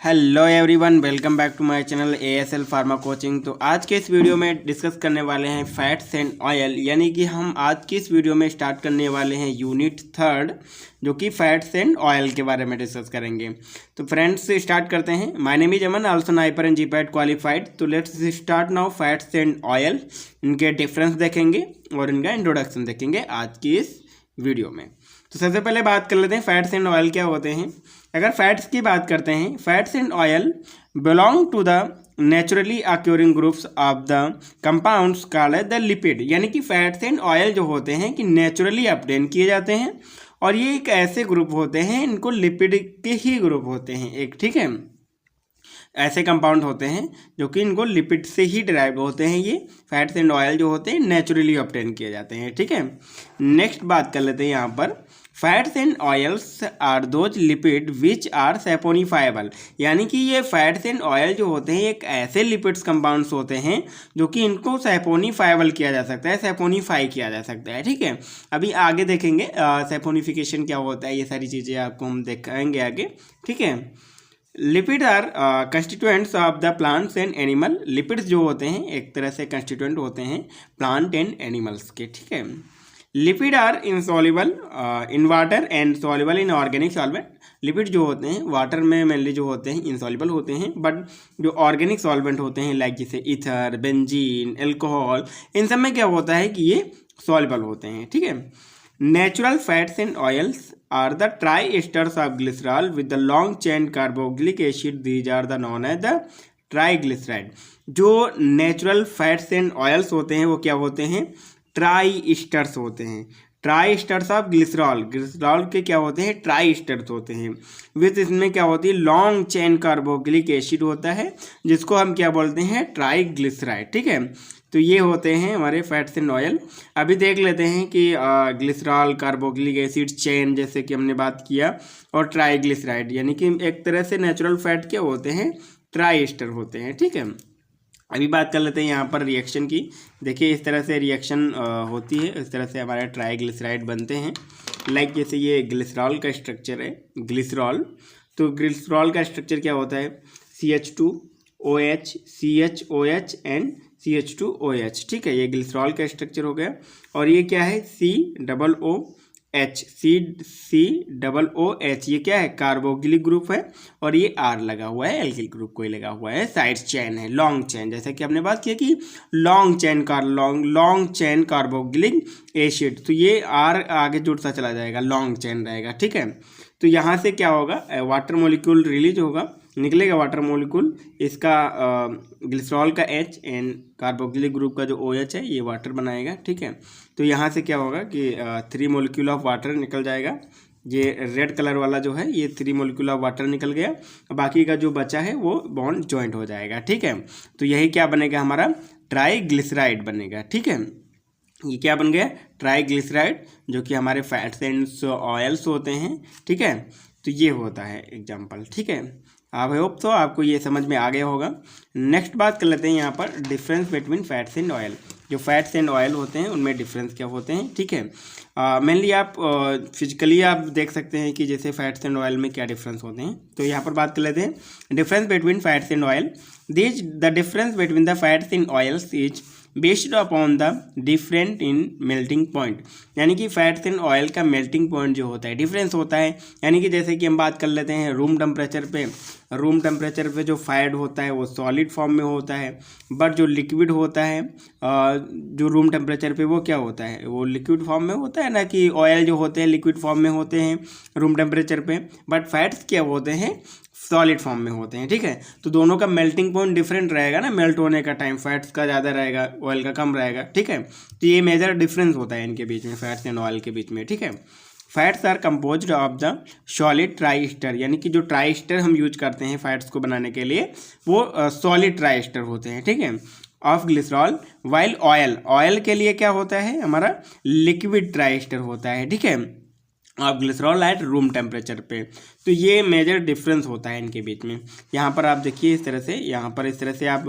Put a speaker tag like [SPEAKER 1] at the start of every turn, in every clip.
[SPEAKER 1] Hello everyone, welcome back to my channel ASL pharma coaching. तो आज के इस वीडियो में डिस्कस करने वाले हैं फैट्स एंड ऑयल, यानी कि हम आज की इस वीडियो में स्टार्ट करने वाले हैं यूनिट 3 जो कि फैट्स एंड ऑयल के बारे में डिस्कस करेंगे। तो फ्रेंड्स स्टार्ट करते हैं। My name is Aman, also NIPER and GPAT qualified. तो let's start now. Fats and oil, इनके डिफरेंस देखेंगे और इनका इंट्रोडक्शन देखेंगे आज की इस वीडियो में। तो सबसे पहले बात कर लेते हैं फैट्स एंड ऑयल क्या होते हैं। अगर फैट्स की बात करते हैं, fats and oil belong to the naturally occurring groups of the compounds called the lipid, यानी कि फैट्स एंड ऑयल जो होते हैं कि नेचुरली अपटेन किए जाते हैं और ये एक ऐसे ग्रुप होते हैं, इनको लिपिड के ही ग्रुप होते हैं एक, ठीक है। ऐसे कंपाउंड होते हैं जो कि इनको लिपिड से ही डिराइव होते हैं। ये फैट्स एंड ऑयल जो होते हैं नेचुरली ऑब्टेन किए जाते हैं, ठीक है। नेक्स्ट बात कर लेते हैं यहाँ पर। Fats and oils are those lipid which are saponifiable, यानी कि ये फैट्स एंड ऑयल जो होते हैं एक ऐसे लिपिड्स कंपाउंड्स होते हैं जो कि इनको सैपोनिफाइबल किया जा सकता है, सैपोनिफाई किया जा सकता है, ठीक है। अभी आगे देखेंगे सैपोनिफिकेशन क्या होता है, ये सारी चीज़ें आपको हम दिखाएंगे आगे, ठीक है। Lipid are constituents of the plants and animal. Lipids जो होते हैं एक तरह से कंस्टिट्यूएंट होते हैं प्लांट एंड एनिमल्स के, ठीक है। Lipid are insoluble in water and soluble in organic solvent. Lipid जो होते हैं वाटर में मेनली जो होते हैं इनसॉल्युबल होते हैं, बट जो ऑर्गेनिक सॉल्वेंट होते हैं लाइक जैसे ईथर, बेंजीन, एल्कोहल, इन सब में क्या होता है कि ये सॉल्युबल होते हैं, ठीक है। Natural fats and oils are the triesters of glycerol with the long chain carboxylic acid. These are the known as the triglyceride. जो नेचुरल फैट्स एंड ऑयल्स होते हैं वो क्या होते हैं, ट्राई ईस्टर्स होते हैं। Try esters of glycerol, glycerol के क्या होते हैं, ट्राई ईस्टर्स होते हैं। विथ इसमें क्या होती है, लॉन्ग चेन कार्बोक्सिलिक एसिड होता है जिसको हम क्या बोलते हैं, ट्राईग्लिसराइड, ठीक है। तो ये होते हैं हमारे फैट्स एंड ऑयल। अभी देख लेते हैं कि ग्लिसरॉल, कार्बोक्सिलिक एसिड चेन जैसे कि हमने बात किया, और ट्राईग्लिसराइड यानी कि एक तरह से नेचुरल फैट क्या होते हैं, ट्राई ईस्टर होते हैं, ठीक है। अभी बात कर लेते हैं यहाँ पर रिएक्शन की। देखिए इस तरह से रिएक्शन होती है, इस तरह से हमारे ट्राईग्लिसराइड बनते हैं। लाइक जैसे ये ग्लिसरॉल का स्ट्रक्चर है, ग्लिसरॉल, तो ग्लिसरॉल का स्ट्रक्चर क्या होता है, CH2OH, CHOH एंड CH2OH, ठीक है। ये ग्लिसरॉल का स्ट्रक्चर हो गया। और ये क्या है, COOH, COOH, ये क्या है, कार्बोक्सिलिक ग्रुप है, और ये R लगा हुआ है, एल्किल ग्रुप कोई लगा हुआ है, साइड चेन है, लॉन्ग चेन, जैसे कि हमने बात किया कि लॉन्ग चेन कार्बोक्सिलिक एसिड, तो ये R आगे जुड़ता चला जाएगा, लॉन्ग चेन रहेगा, ठीक है। तो यहाँ से क्या होगा, वाटर मॉलिक्यूल रिलीज होगा, निकलेगा वाटर मॉलिक्यूल, इसका ग्लिसरॉल का H एंड कार्बोक्सिलिक ग्रुप का जो OH है ये वाटर बनाएगा, ठीक है। तो यहाँ से क्या होगा कि 3 मॉलिक्यूल ऑफ वाटर निकल जाएगा। ये रेड कलर वाला जो है ये 3 मॉलिक्यूल ऑफ वाटर निकल गया, बाकी का जो बचा है वो बॉन्ड जॉइंट हो जाएगा, ठीक है। तो यही क्या बनेगा, हमारा ट्राईग्लिसराइड बनेगा, ठीक है। ये क्या बन गया, ट्राईग्लिसराइड, जो कि हमारे फैट्स एंड ऑयल्स होते हैं, ठीक है। तो ये होता है एग्जाम्पल, ठीक है। आई होप तो आपको ये समझ में आ गया होगा। नेक्स्ट बात कर लेते हैं यहाँ पर difference between fats and oil. जो फैट्स एंड ऑयल होते हैं उनमें डिफरेंस क्या होते हैं, ठीक है। मेनली आप फिजिकली आप देख सकते हैं कि जैसे फैट्स एंड ऑयल में क्या डिफरेंस होते हैं। तो यहाँ पर बात कर लेते हैं difference between fats and oil. The difference between the fats and oils is based upon the different in melting point, यानी कि फैट्स एंड ऑयल का मेल्टिंग पॉइंट जो होता है डिफरेंस होता है। यानी कि जैसे कि हम बात कर लेते हैं रूम टेम्परेचर पे जो फैट होता है वो सॉलिड फॉर्म में होता है, बट जो लिक्विड होता है जो रूम टेम्परेचर पे वो क्या होता है, वो लिक्विड फॉर्म में होता है ना, कि ऑयल जो होते हैं लिक्विड फॉर्म में होते हैं रूम टेम्परेचर पे, बट फैट्स क्या होते हैं, सॉलिड फॉर्म में होते हैं, ठीक है। तो दोनों का मेल्टिंग पॉइंट डिफरेंट रहेगा ना, मेल्ट होने का टाइम फैट्स का ज़्यादा रहेगा, ऑयल का कम रहेगा, ठीक है। तो ये मेजर डिफरेंस होता है इनके बीच में, फैट्स एंड ऑयल के बीच में, ठीक है। Fats are composed of the solid triester, यानी कि जो ट्राईस्टर हम यूज करते हैं फैट्स को बनाने के लिए वो सॉलिड ट्राईस्टर होते हैं, ठीक है, ऑफ ग्लिसरॉल। वाइल ऑयल के लिए क्या होता है, हमारा लिक्विड ट्राईस्टर होता है, ठीक है, of glycerol eight room temperature पे। तो ये मेजर डिफरेंस होता है इनके बीच में। यहाँ पर आप देखिए इस तरह से, यहाँ पर इस तरह से आप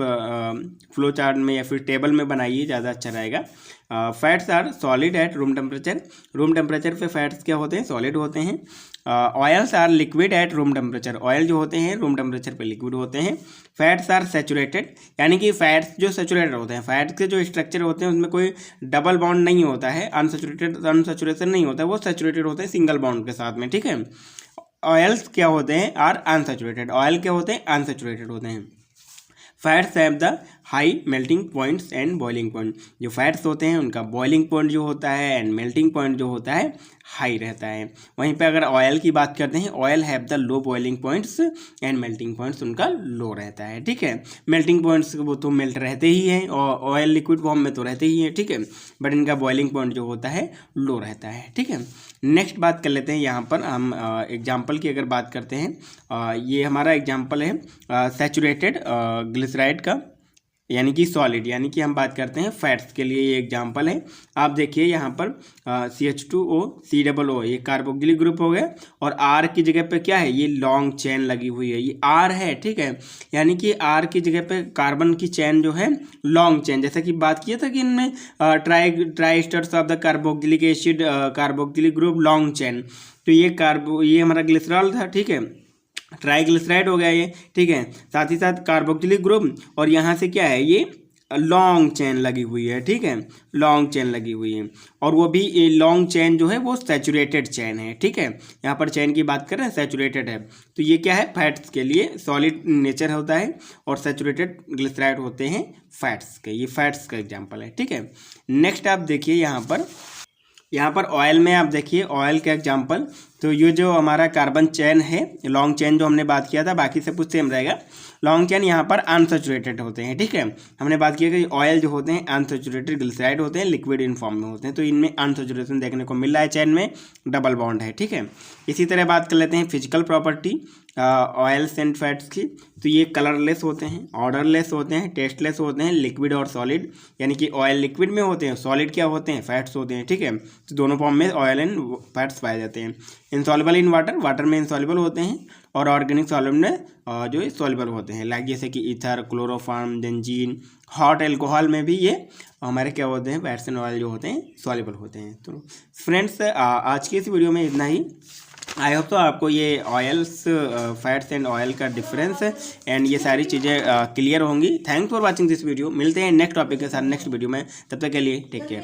[SPEAKER 1] फ्लो चार्ट में या फिर टेबल में बनाइए, ज़्यादा अच्छा रहेगा। Fats are solid at room temperature पे फैट्स क्या होते हैं, सॉलिड होते हैं। Oils are liquid at room temperature, oil जो होते हैं रूम टेम्परेचर पे लिक्विड होते हैं। फैट्स आर सेचुरेटेड, यानी कि फैट्स जो सेचुरेटेड होते हैं, फैट्स के जो स्ट्रक्चर होते हैं उसमें कोई डबल बॉन्ड नहीं होता है, अनसेचुरेशन नहीं होता है, वो सेचुरेटेड होते हैं सिंगल बॉन्ड के साथ में, ठीक है। ऑयल्स क्या होते हैं, आर अनसेचुरेटेड, ऑयल क्या होते हैं, अनसेचुरेटेड होते हैं। Fats have the high melting points and boiling point, जो फैट्स होते हैं उनका बॉइलिंग पॉइंट जो होता है एंड मेल्टिंग पॉइंट जो होता है हाई रहता है। वहीं पे अगर ऑयल की बात करते हैं, oil have the low boiling points and melting points उनका लो रहता है, ठीक है। मेल्टिंग पॉइंट्स वो तो मेल्ट रहते ही हैं और ऑयल लिक्विड फॉर्म में तो रहते ही हैं, ठीक है, बट इनका बॉइलिंग पॉइंट जो होता है लो रहता है, ठीक है। नेक्स्ट बात कर लेते हैं, यहाँ पर हम एग्जाम्पल की अगर बात करते हैं, ये हमारा एग्जाम्पल है सैचुरेटेड ग्लिसराइड का, यानी कि सॉलिड, यानी कि हम बात करते हैं फैट्स के लिए, ये एग्जांपल है। आप देखिए यहाँ पर CH2O COO ये कार्बोक्सिलिक ग्रुप हो गया, और R की जगह पे क्या है, ये लॉन्ग चेन लगी हुई है, ये R है, ठीक है। यानी कि R की जगह पे कार्बन की चेन जो है लॉन्ग चेन, जैसा कि बात किया था कि इनमें try asters of the carboxylic acid carboxylic group long chain, तो ये हमारा ग्लिसरॉल था, ठीक है, ट्राइग्लिसराइड हो गया ये, ठीक है। साथ ही साथ कार्बोक्सिलिक ग्रुप, और यहाँ से क्या है, ये लॉन्ग चेन लगी हुई है, ठीक है, लॉन्ग चेन लगी हुई है, और वो भी ये लॉन्ग चेन जो है वो सैचुरेटेड चेन है, ठीक है। यहाँ पर चेन की बात कर रहे हैं, सैचुरेटेड है, तो ये क्या है, फैट्स के लिए सॉलिड नेचर होता है, और सैचुरेटेड ग्लिसराइड होते हैं फैट्स के, ये फैट्स का एग्जाम्पल है, ठीक है। नेक्स्ट आप देखिए यहाँ पर ऑयल में आप देखिए ऑयल का एग्जांपल, तो ये जो हमारा कार्बन चेन है, लॉन्ग चेन जो हमने बात किया था, बाकी सब कुछ सेम रहेगा। लॉन्ग चेन यहाँ पर अनसेचुरेटेड होते हैं, ठीक है। हमने बात किया कि ऑयल जो होते हैं अनसेचुरेटेड ग्लिसराइड होते हैं, लिक्विड इन फॉर्म में होते हैं, तो इनमें अनसेचुरेशन देखने को मिल रहा है, चेन में डबल बॉन्ड है, ठीक है। इसी तरह बात कर लेते हैं physical property oils and fats की, तो ये कलरलेस होते हैं, ऑर्डरलेस होते हैं, टेस्टलेस होते हैं, लिक्विड और सॉलिड, यानी कि ऑयल लिक्विड में होते हैं, सॉलिड क्या होते हैं, फैट्स होते हैं, ठीक है। तो दोनों फॉर्म में ऑयल एंड फैट्स पाए जाते हैं। इनसॉल्युबल इन वाटर, वाटर में इनसॉल्युबल होते हैं, और ऑर्गेनिक सॉल्वेंट में जो सॉल्युबल होते हैं, लाइक जैसे कि ether, chloroform, benzene, hot alcohol में भी ये हमारे क्या होते हैं, फैट्स एंड ऑयल जो होते हैं सॉल्युबल होते हैं। तो फ्रेंड्स आज की इस वीडियो में इतना ही। आई होप तो आपको ये ऑयल्स फैट्स एंड ऑयल का डिफरेंस एंड ये सारी चीज़ें क्लियर होंगी। Thanks for watching this video. मिलते हैं नेक्स्ट टॉपिक के साथ नेक्स्ट वीडियो में, तब तक के लिए टेक केयर।